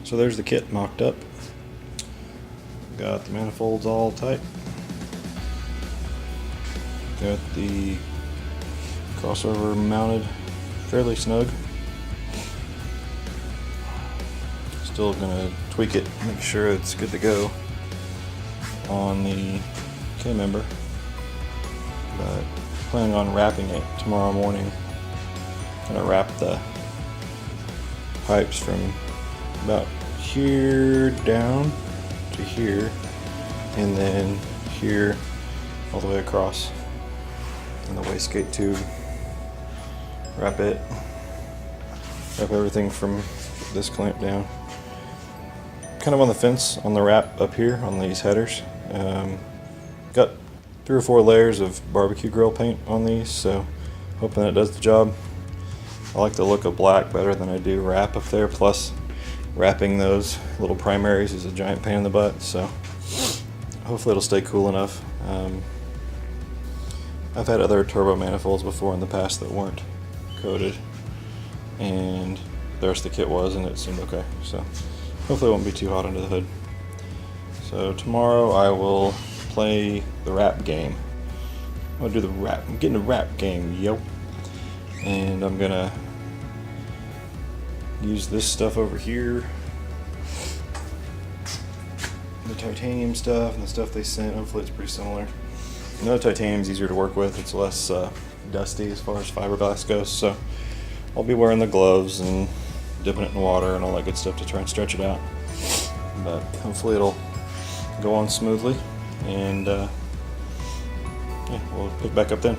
So there's the kit mocked up. Got the manifolds all tight. Got the crossover mounted fairly snug. Still gonna tweak it, make sure it's good to go on the K-member, but planning on wrapping it tomorrow morning. Gonna wrap the pipes from about here down to here, and then here all the way across in the wastegate tube. Wrap everything from this clamp down. Kind of on the fence on the wrap up here on these headers. Got 3 or 4 layers of barbecue grill paint on these, so hoping that does the job. I like the look of black better than I do wrap up there, plus wrapping those little primaries is a giant pain in the butt, so hopefully it'll stay cool enough. I've had other turbo manifolds before in the past that weren't coated, and the rest of the kit was, and it seemed okay, so hopefully it won't be too hot under the hood. So tomorrow I will play the wrap game. I'll do the wrap. I'm getting the wrap game, yo. And I'm gonna use this stuff over here, the titanium stuff and the stuff they sent. Hopefully it's pretty similar. I know titanium's easier to work with. It's less dusty as far as fiberglass goes. So I'll be wearing the gloves and dipping it in water and all that good stuff to try and stretch it out. But hopefully it'll go on smoothly, and yeah, we'll pick back up then.